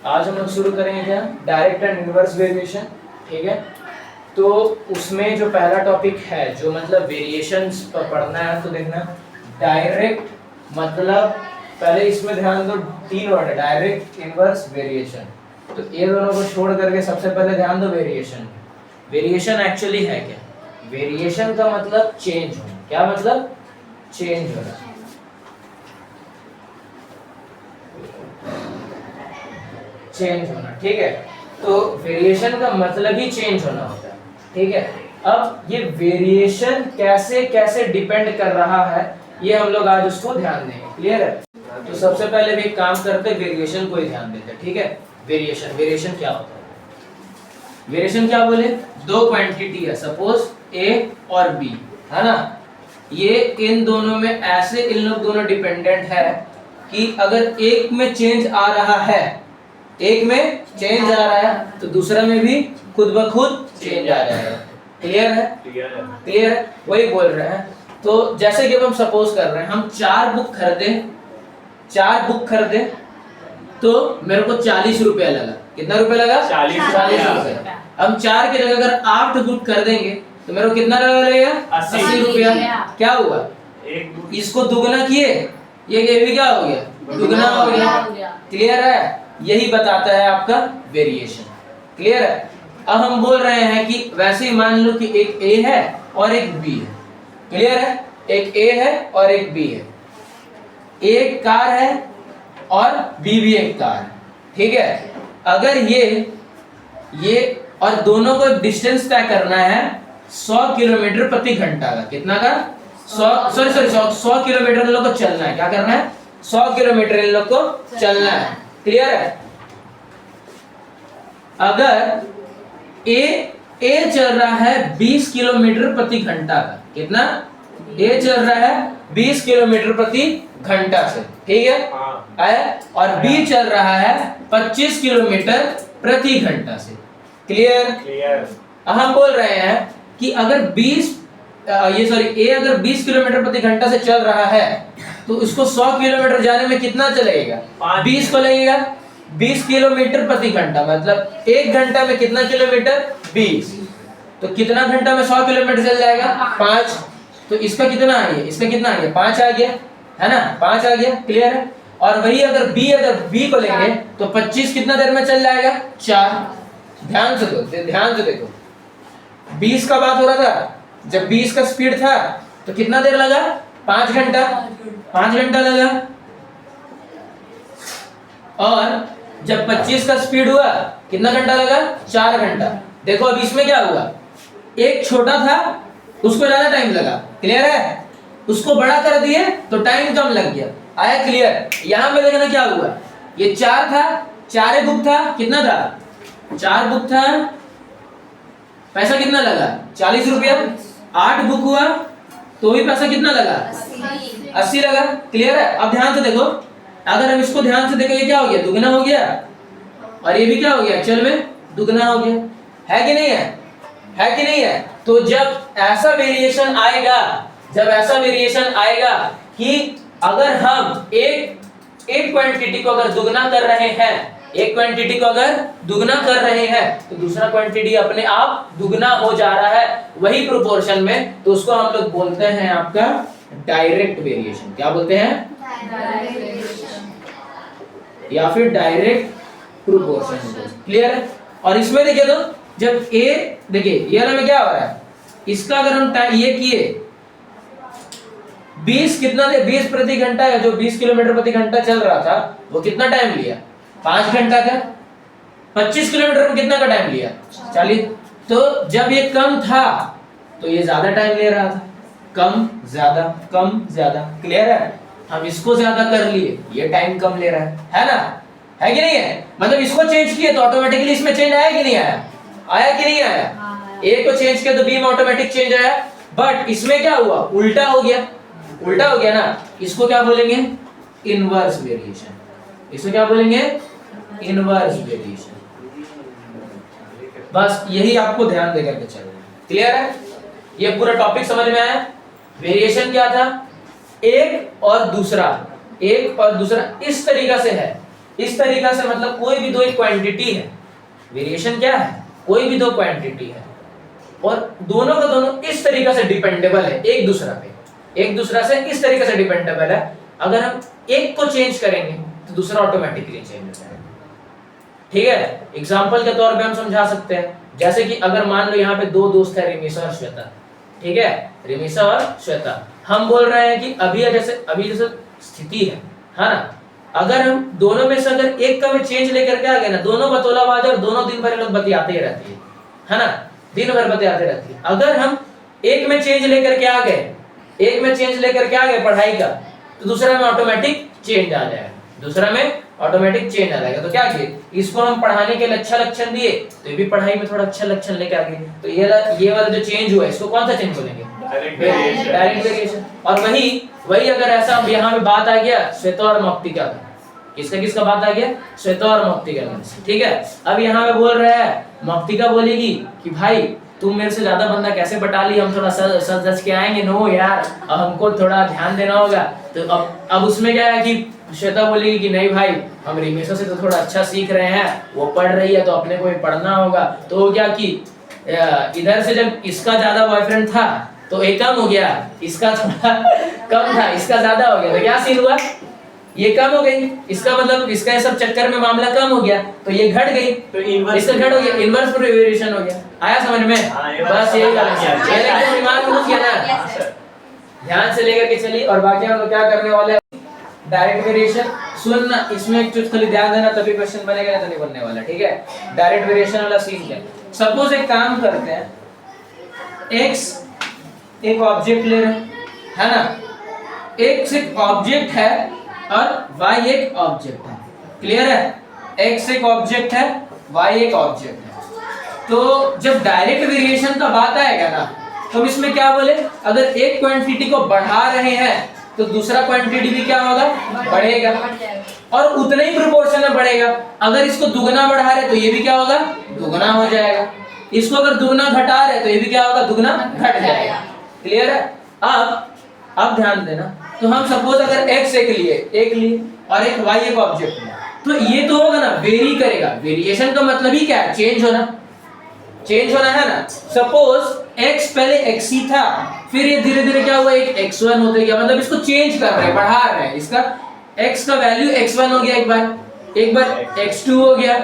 आज हम लोग शुरू करेंगे क्या, डायरेक्ट एंड इनवर्स वेरिएशन। ठीक है, तो उसमें जो पहला टॉपिक है जो मतलब वेरिएशंस पर पढ़ना है, तो देखना डायरेक्ट मतलब पहले इसमें ध्यान दो, तीन वर्ड है डायरेक्ट इनवर्स वेरिएशन। तो ये दोनों को छोड़ करके सबसे पहले ध्यान दो वेरिएशन। वेरिएशन एक्चुअली है क्या? वेरिएशन का मतलब चेंज होना। क्या मतलब? चेंज होना। चेंज होना, ठीक है। तो वेरिएशन का मतलब ही चेंज होना होता है, ठीक है। अब ये वेरिएशन कैसे कैसे डिपेंड कर रहा है, ये हम लोग आज उसको ध्यान देंगे। क्लियर है? तो सबसे पहले भी एक काम करते हैं, वेरिएशन को ही ध्यान देते हैं, ठीक है। वेरिएशन, वेरिएशन क्या होता है? वेरिएशन क्या बोले? दो क्वांटिटी है, सपोज ए और बी, है ना। ये इन दोनों में ऐसे इन लोग दोनों डिपेंडेंट है कि अगर एक में चेंज आ रहा है, एक में चेंज आ रहा है तो दूसरा में भी खुद ब खुद चेंज आ जाएगा। क्लियर है? क्लियर है, वही बोल रहे हैं। तो जैसे कि हम सपोज कर रहे हैं, हम 4 बुक खरीदे तो मेरे को 40 रुपया लगा। कितना रुपया लगा? 40 रुपया। हम 4 की जगह अगर 8 बुक कर देंगे तो मेरे को कितना लगेगा? 80 रुपया। क्या हुआ? इसको दुगना किए, ये भी क्या हो गया? दुगना हो गया। क्लियर है? यही बताता है आपका वेरिएशन। क्लियर है? अब हम बोल रहे हैं कि वैसे ही मान लो कि एक ए है और एक बी है। क्लियर है? एक ए है और एक बी है। ए एक कार है और बी भी एक कार है, ठीक है। अगर ये और दोनों को डिस्टेंस तय करना है 100 किलोमीटर प्रति घंटा का। कितना का? 100 किलोमीटर इन लोग को चलना है। क्या करना है? 100 किलोमीटर इन लोग को चलना है। क्लियर है? अगर ए चल रहा है 20 किलोमीटर प्रति घंटा का। कितना? ए चल रहा है 20 किलोमीटर प्रति घंटा से, ठीक है। आया? और बी चल रहा है 25 किलोमीटर प्रति घंटा से। क्लियर? हम बोल रहे हैं कि अगर ए अगर 20 किलोमीटर प्रति घंटा से चल रहा है तो इसको 100 किलोमीटर जाने में कितना चलेगा? 20 को लगेगा। 20 किलोमीटर प्रति घंटा मतलब 1 घंटा में कितना किलोमीटर? 20। तो कितना घंटा में 100 किलोमीटर चल जाएगा? 5। तो इसका कितना आ गया? इसका कितना आ गया? 5 आ गया, है ना। 5 आ गया। क्लियर है? और वही अगर बी को लेंगे तो 25 कितना देर में चल जाएगा? 4। ध्यान से देखो 20 का बात हो रहा था। जब 20 का स्पीड था तो कितना देर लगा? 5 घंटा। 5 घंटा लगा। और जब 25 का स्पीड हुआ कितना घंटा लगा? 4 घंटा। देखो अब इसमें क्या हुआ? एक छोटा था उसको ज्यादा टाइम लगा। क्लियर है? उसको बड़ा कर दिए तो टाइम कम लग गया। आया? क्लियर? यहां पे देखना क्या हुआ। ये 4 था, 4 बुक था। कितना था? 4 बुक था, पैसा कितना लगा? 40 रुपया। 8 बुक हुआ तो भी पैसा कितना लगा? 80 लगा। क्लियर है? अब ध्यान से देखो, अगर हम इसको ध्यान से देखें, ये क्या हो गया? दुगना हो गया। और ये भी क्या हो गया? एक्चुअल में दुगना हो गया। है कि नहीं है? है कि नहीं है? तो जब ऐसा वेरिएशन आएगा कि अगर हम एक क्वांटिटी को अगर दुगना कर रहे हैं, तो दूसरा क्वांटिटी अपने आप दुगना हो जा रहा है वही प्रोपोर्शन में, तो उसको हम लोग बोलते हैं आपका डायरेक्ट वेरिएशन। क्या बोलते हैं? या फिर डायरेक्ट प्रोपोर्शन। क्लियर है? और इसमें देखिए तो जब देखिए ये में क्या हो रहा है, इसका अगर हम ये किए 20 कितना दे 20 प्रति घंटा है, जो 20 किलोमीटर प्रति घंटा चल रहा था वो कितना टाइम लिया? 5 घंटा का। 25 किलोमीटर में कितना का टाइम लिया? 40। तो जब ये कम था तो ये ज्यादा टाइम ले रहा था। कम ज्यादा। क्लियर है? हम इसको ज्यादा कर लिए, ये टाइम कम ले रहा है ना। है कि नहीं है? मतलब इसको चेंज किए तो ऑटोमेटिकली इसमें चेंज आया कि नहीं आया? आया कि नहीं आया? ए को चेंज किया तो बी में ऑटोमेटिक चेंज आया। बट इसमें क्या हुआ? उल्टा हो गया ना। इसको क्या बोलेंगे? Inverse variation. इसको क्या बोलेंगे? Inverse variation. बस यही आपको ध्यान देकर के चलना है। क्लियर है? ये पूरा टॉपिक समझ में आया? वेरिएशन क्या था? एक और दूसरा इस तरीका से है इस तरीका से, मतलब कोई भी दो एक क्वांटिटी है, वेरिएशन क्या है, कोई भी दो क्वांटिटी है और दोनों का दोनों इस तरीका से डिपेंडेबल है एक दूसरा पे, एक दूसरा से इस तरीके से डिपेंडेबल है, अगर हम एक को चेंज करेंगे तो दूसरा ऑटोमेटिकली चेंज हो जाएगा। ठीक है, एग्जांपल के तौर पे हम समझा सकते हैं, जैसे कि अगर मान लो यहाँ पे दो दोस्त है, रिमिशा और श्वेता। ठीक है, रिमिशा और श्वेता, हम बोल रहे हैं कि अभी जैसे स्थिति है ना, अगर हम दोनों में से अगर एक का भी चेंज लेकर के आ गए ना, दोनों बतौलाबाज और दोनों दिन भर लोग बतियाते ही रहती है ना, दिन भर बतियाते रहती है। अगर हम एक में चेंज लेकर के आ गए, एक में चेंज लेकर के आ गए पढ़ाई का, तो दूसरा में ऑटोमेटिक चेंज आ जाएगा, दूसरा में ऑटोमेटिक चेंज आ जाएगा। तो क्या किए, इसको हम पढ़ाने के लिए अच्छा लक्षण दिए, तो ये भी पढ़ाई में थोड़ा अच्छा लक्षण लेके आ गए, तो ये वाला जो चेंज हुआ है इसको कौन सा चेंज बोलेंगे, डायरेक्ट वेरिएशन। और वही अगर ऐसा यहाँ पे बात आ गया श्वेता और मौक्तिका का, किसका बात आ गया, श्वेता और मौक्तिका का। ठीक है, अब यहाँ पे बोल रहा है, मौक्तिका बोलेगी कि भाई तुम मेरे से ज्यादा बंदा कैसे बटा ली, हम थोड़ा सच के आएंगे, नो यार अब हमको थोड़ा ध्यान देना होगा। तो अब उसमें क्या है कि श्वेता बोलेगी कि नहीं भाई, हम रिमेशा से तो थोड़ा अच्छा सीख रहे हैं, वो पढ़ रही है तो अपने को भी पढ़ना होगा। तो क्या कि इधर से जब इसका ज्यादा बॉयफ्रेंड था तो एक कम हो गया, इसका थोड़ा कम था, इसका ज्यादा हो गया, तो क्या सीन हुआ, ये कम हो गई, इसका मतलब इसका सब चक्कर में मामला कम हो गया, तो ये घट गई, तो इसका घट हो गया, इनवर्स वेरिएशन हो गया। आया समझ में? बस यही एकदम दिमाग में घुस गया ना, ध्यान से लेकर के चलिए। और बाकी हम लोग क्या करने वाले हैं, डायरेक्ट वेरिएशन। सुनना, इसमें एक चीज खाली ध्यान देना, तभी क्वेश्चन बनेगा, तो नहीं बनने वाला। ठीक है, डायरेक्ट वेरिएशन वाला सीन क्या, सपोज एक काम करते हैं, x एक ऑब्जेक्ट ले रहे है ना, x एक ऑब्जेक्ट है और y एक ऑब्जेक्ट है, क्लियर है, x एक ऑब्जेक्ट है, y एक ऑब्जेक्ट है। तो जब डायरेक्ट वेरिएशन का बात आएगा ना, तो हम इसमें क्या बोले, अगर एक क्वांटिटी को बढ़ा रहे हैं तो दूसरा क्वांटिटी भी क्या होगा, बढ़ेगा, और उतने ही प्रोपोर्शन में बढ़ेगा। अगर इसको दुगना बढ़ा रहे तो ये भी क्या होगा, दुगना हो जाएगा। इसको अगर दुगना घटा रहे तो ये भी क्या होगा, दुगना घट जाएगा। क्लियर है? अब ध्यान देना, तो हम सपोज अगर x एक लिए और एक y एक ऑब्जेक्ट है, तो ये तो होगा ना, वेरी करेगा। वेरिएशन का मतलब ही क्या है, चेंज होना, चेंज होना है ना। सपोज x पहले x ही था, फिर ये धीरे धीरे क्या हुआ, एक x1 होते गया, मतलब इसको चेंज कर रहे हैं, बढ़ा रहे हैं, इसका x का वैल्यू x1 हो गया, एक बार x2 हो गया,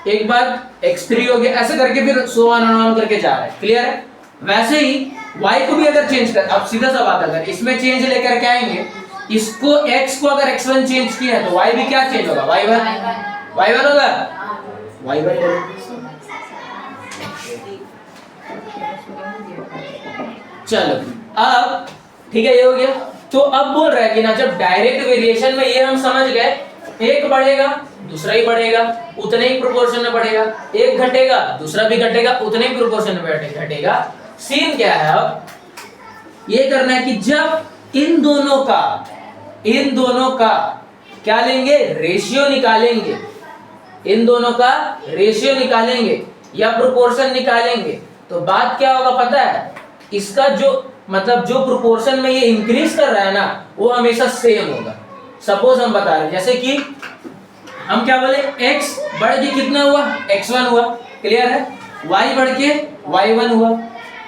एक बार x3 हो गया, ऐसे करके फिर सो ऑन करके जा रहे हैं। क्लियर है? वैसे ही y को भी अगर चेंज कर, अब सीधा सा बात, अगर इसमें चेंज लेकर के आएंगे, इसको x को अगर x1 चेंज किया है तो y भी क्या चेंज होगा, y1 होगा, y1 होगा। चलो अब ठीक है, ये हो गया। तो अब बोल रहा है कि ना, जब डायरेक्ट वेरिएशन में ये हम समझ गए, एक बढ़ेगा दूसरा ही बढ़ेगा, उतने ही प्रोपोर्शन में बढ़ेगा, एक घटेगा दूसरा भी घटेगा, उतने ही प्रोपोर्शन में घटेगा। सीन क्या है, अब ये करना है कि जब इन दोनों का क्या लेंगे, रेशियो निकालेंगे, इन दोनों का रेशियो निकालेंगे या प्रोपोर्शन निकालेंगे, तो बात क्या होगा पता है, इसका जो मतलब जो प्रोपोर्शन में ये इंक्रीज कर रहा है ना, वो हमेशा सेम होगा। सपोज हम बता रहे हैं, जैसे कि हम क्या बोले, x बढ़ के कितना हुआ, x1 हुआ, क्लियर है, y बढ़ के y1 हुआ।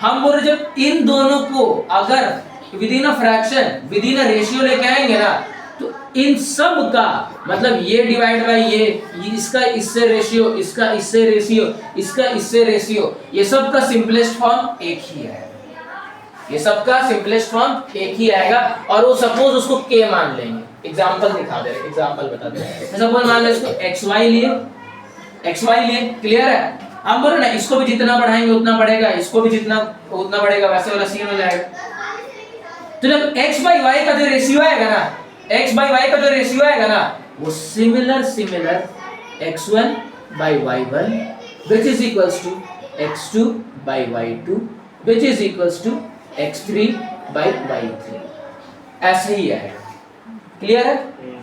हम बोल रहे जब इन दोनों को अगर with in a fraction, with in a ratio लेके आएंगे ना, तो इन सब का मतलब ये डिवाइड बाय ये, इसका इससे रेशियो, इसका इससे रेशियो, इसका इससे रेशियो, ये सब का सिंपलेस्ट फॉर्म एक ही है, ये सब का सिंपलेस्ट फॉर्म एक ही आएगा। और वो सपोज उसको k मान लेंगे, एग्जांपल दिखा दे रहे, एग्जांपल बता दे रहे, सपोज मान लो इसको xy लिए, क्लियर है। हम बोलो ना, इसको भी जितना बढ़ाएंगे उतना बढ़ेगा, इसको भी जितना उतना बढ़ेगा, वैसे वाला सीन हो जाएगा। तो जब x by y का जो रेशियो आएगा ना, x by y का जो रेशियो आएगा ना, वो similar x1 by y1 which is equals to x2 by y2 which is equals to x3 by y3, ऐसे ही आएगा। क्लियर है?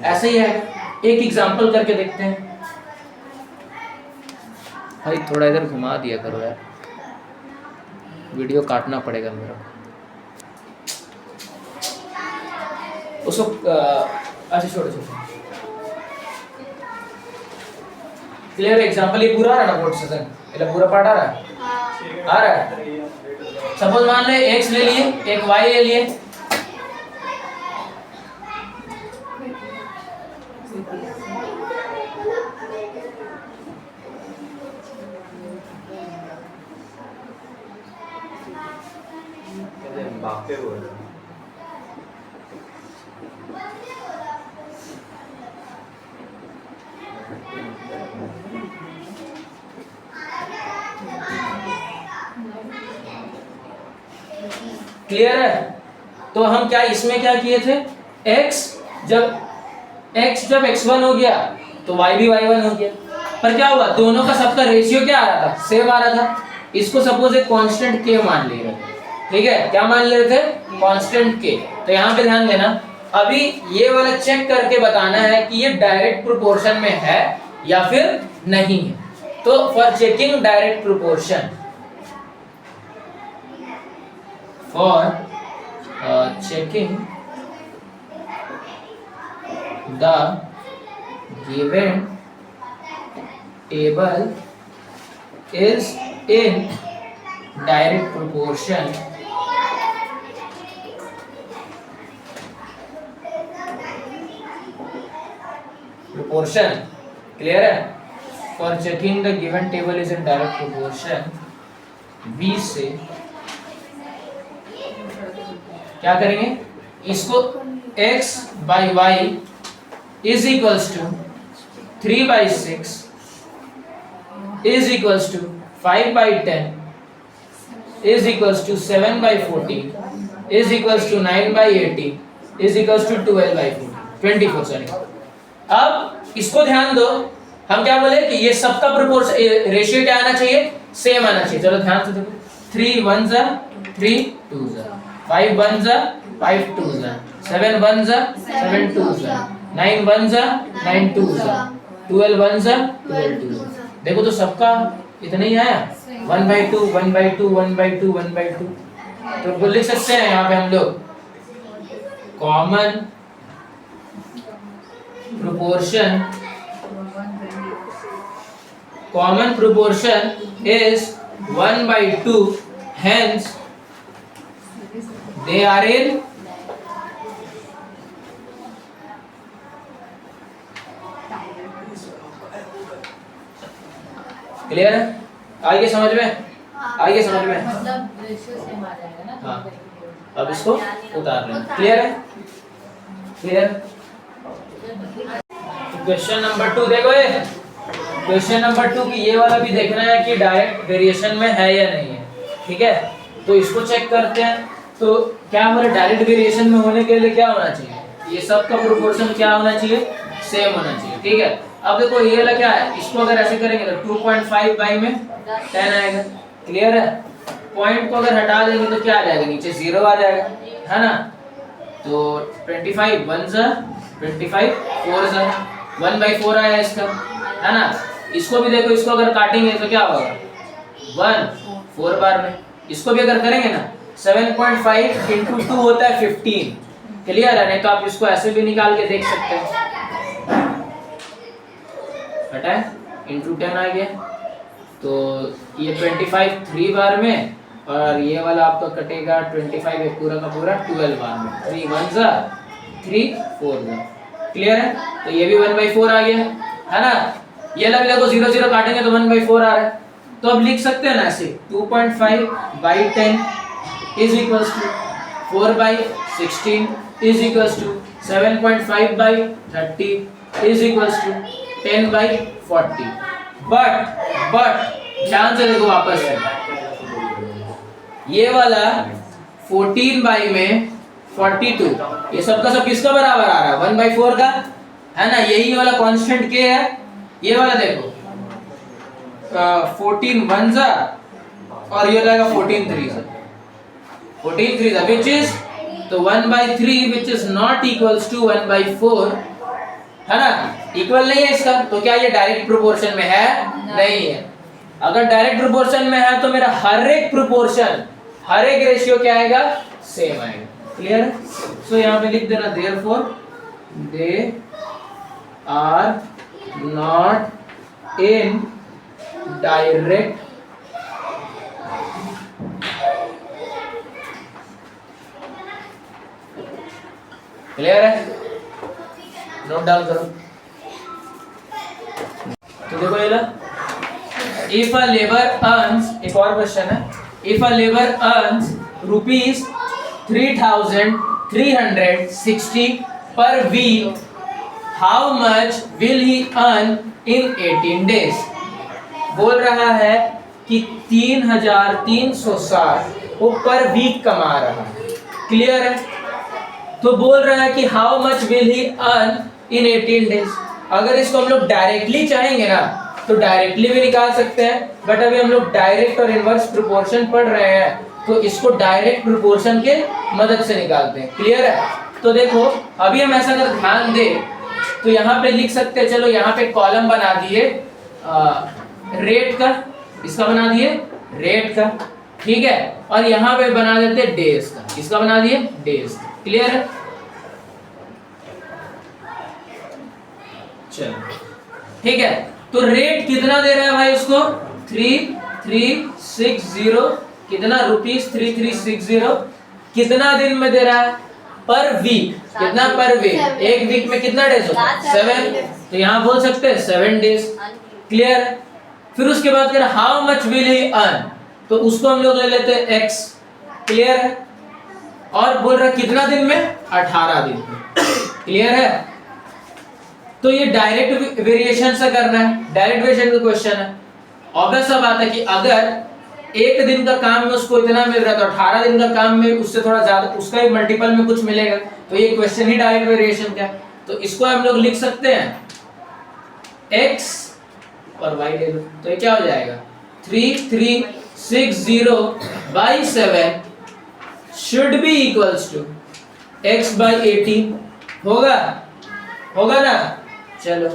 ऐसे ही आएगा। एक एग्जांपल करके देखते हैं। भाई थोड़ा इधर घुमा दिया करो यार, वीडियो काटना पड़ेगा मेरा को। उसको अच्छा छोड़ो। क्लियर एग्जांपल ये पूरा आ रहा है ना बोर्ड सेशन, એટલે पूरा पार्ट आ रहा है, आ रहा है। सपोज मान ले x ले लिए, एक y ले लिए, क्लियर है। तो हम क्या इसमें क्या किए थे, x जब x1 हो गया तो y भी y1 हो गया, पर क्या हुआ दोनों का सबका रेशियो क्या आ रहा था, सेम आ रहा था। इसको सपोज एक कांस्टेंट k मान ले रहे थे, ठीक है, क्या मान ले रहे थे, कांस्टेंट k। तो यहाँ पे ध्यान देना, अभी ये वाला चेक करके बताना है कि ये डायरेक्ट प्रोपोर्शन में है या फिर नहीं है। तो for checking direct proportion, for checking the given table is in direct proportion clear है। for checking the given table is in direct proportion, V से क्या करेंगे, इसको x by y is equals to 3 by 6 is equals to 5 by 10 is equals to 7 by 14 is equals to 9 by 18 is equals to 12 by 24 sorry. अब इसको ध्यान दो, हम क्या बोले कि ये सबका प्रोपोर्शन रेशियो क्या आना चाहिए, सेम आना चाहिए। चलो ध्यान से देखो, 3 1 जा 3 2 जा, 5 1 जा 5 2 जा, 7 1 जा 7 2 जा, 9 1 जा 9 2 जा, 12 1 जा 12 2 जा। देखो तो सबका इतना ही आया, 1 by 2 1 by 2 1 by 2 1 by 2। तो बोल लिख सकते हैं यहाँ पे हम लोग common proportion is 1 by 2, hence they are in clear है, आगे समझ में, आगे समझ में, मतलब रेशियो सेम आ जाएगा ना। हाँ, अब इसको उतार लें, क्लियर है, क्लियर। क्वेश्चन नंबर 2 देखो, ये क्वेश्चन नंबर 2 की ये वाला भी देखना है कि डायरेक्ट वेरिएशन में है या नहीं है, ठीक है। तो इसको चेक करते हैं। तो क्या हमारे डायरेक्ट वेरिएशन में होने के लिए क्या होना चाहिए, ये सब का प्रोपोर्शन क्या होना चाहिए, सेम होना चाहिए, ठीक है। अब देखो ये वाला क्या है, इसको अगर ऐसे करेंगे तो 2.5 बाई में 10 आएगा, क्लियर है। पॉइंट को अगर हटा देंगे तो क्या आ जाएगा, नीचे 0 आ जाएगा, है ना। तो 25 1 जा 25 4 जा 1 by 4 आया इसका, है ना। इसको भी देखो, इसको अगर काटेंगे तो क्या होगा 1 4 बार में। इसको भी अगर करेंगे ना 7.5 into 2 होता है 15, क्लियर है। नहीं तो आप इसको ऐसे भी निकाल के देख सकते हैं, हटाए into 10 आ गया। तो ये 25 3 बार में, और ये वाला आपका कटेगा 25 है पूरा का पूरा 12 बार में। 3 1 जा 3 4 जा, क्लियर है। तो ये भी 1 by 4 आ गया, है ना। ये लग देखो 0 0 काटेंगे तो 1 by 4 आ रहा है। तो अब लिख सकते हैं ना ऐसे 2.5 by 10 is equals to 4 by 16 is equals to 7.5 by 30 is equals to 10 by 40। But ध्यान से देखो वापस से, ये वाला 14 बाई में 42, ये सबका सब किसका बराबर आ रहा है 1 by 4 का, है ना। यही वाला कांस्टेंट के है। ये वाला देखो 14 1 जा, और ये रहेगा 14 3 जा, 14 3 जा, which is तो 1 by 3 which is not equals to 1 by 4, है ना, इक्वल नहीं है इसका। तो क्या ये डायरेक्ट प्रोपोर्शन में है, नहीं है। अगर डायरेक्ट प्रोपोर्शन में है तो मेरा हर एक प्रोपोर्शन, हर एक रेशियो क्या आएगा, सेम आएगा, क्लियर है। सो यहाँ पे लिख देना therefore they are not indirect clear है? नोट डाउन करो। तो देखो ये ला, इफ अ लेबर अर्न्स, एक और क्वेश्चन है, if a labour earns rupees 3,360 per week, how much will he earn in 18 days? बोल रहा है कि 3,360 वो पर वीक कमा रहा है, क्लियर है? तो बोल रहा है कि how much will he earn in 18 days. अगर इसको हम लोग डायरेक्टली चाहेंगे ना तो डायरेक्टली भी निकाल सकते हैं, बट अभी हम लोग डायरेक्ट और इनवर्स प्रोपोर्शन पढ़ रहे हैं तो इसको डायरेक्ट प्रोपोर्शन के मदद से निकालते हैं, क्लियर है? तो देखो अभी हम ऐसा अगर ध्यान दें तो यहाँ पे लिख सकते हैं, चलो यहाँ पे कॉलम बना दिए रेट का, इसका बना दिए रेट का, ठीक है? और यहाँ पे बना देते डेज का, इसका बना दिए डेज का, क्लियर है? चलो ठीक है, तो रेट कितना दे रहा है भाई उसको? 3,360 कितना रुपीस 3,360 कितना दिन में दे रहा है? पर वीक, कितना पर वीक? एक वीक में कितना डेज होता है? 7, तो यहाँ बोल सकते हैं 7 डेज, क्लियर है? फिर उसके बाद कर how much will he earn, तो उसको हम लोग ले लेते हैं x, क्लियर है? और बोल रहा कितना दिन में? 18 दिन में, क्लियर है? तो ये डायरेक्ट वेरिएशन से करना है, डायरेक्ट वेरिएशन का क्वेश्चन है। ऑब्वियस सा बात है कि अगर एक दिन का काम में उसको इतना मिल रहा है तो 18 दिन का काम में उससे थोड़ा ज्यादा, उसका ही मल्टीपल में कुछ मिलेगा, तो ये क्वेश्चन ही डायरेक्ट वेरिएशन का है। तो इसको हम लोग लिख सकते हैं x और y ले लो, तो ये क्या हो जाएगा? 3,360/7 should be equals to x by 18 होगा, होगा ना? चलो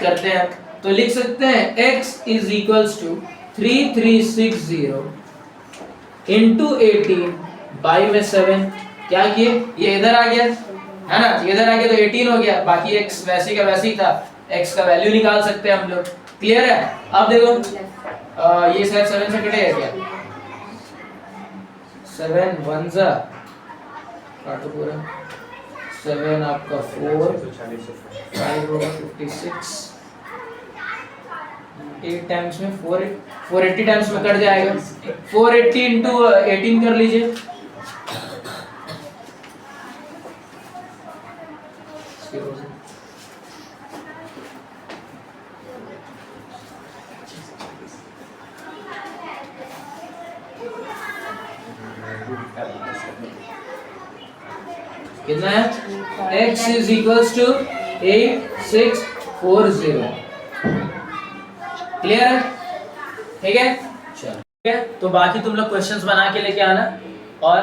करते हैं, तो लिख सकते हैं x is equals to 3,360 into 18 by में 7, क्या किए? ये इधर आ गया है ना, इधर आ गया तो 18 हो गया, बाकी x वैसे का वैसे ही था, x का वैल्यू निकाल सकते हैं हम लोग, क्लियर है? अब देखो ये शायद 7 से कटेगा क्या? 7 1 जा काटो पूरा, 7 आपका 4 5 होगा 56, 8 टाइम्स में 480 टाइम्स में कट जाएगा, 480 इंटू 18 कर लीजिए, कितना है? x is equals to 8640, clear है? ठीक है, चलो ठीक है। तो बाकी तुम लोग क्वेश्चंस बना के लेके आना, और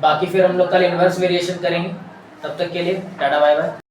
बाकी फिर हम लोग कल इनवर्स वेरिएशन करेंगे। तब तक के लिए टाटा बाय बाय।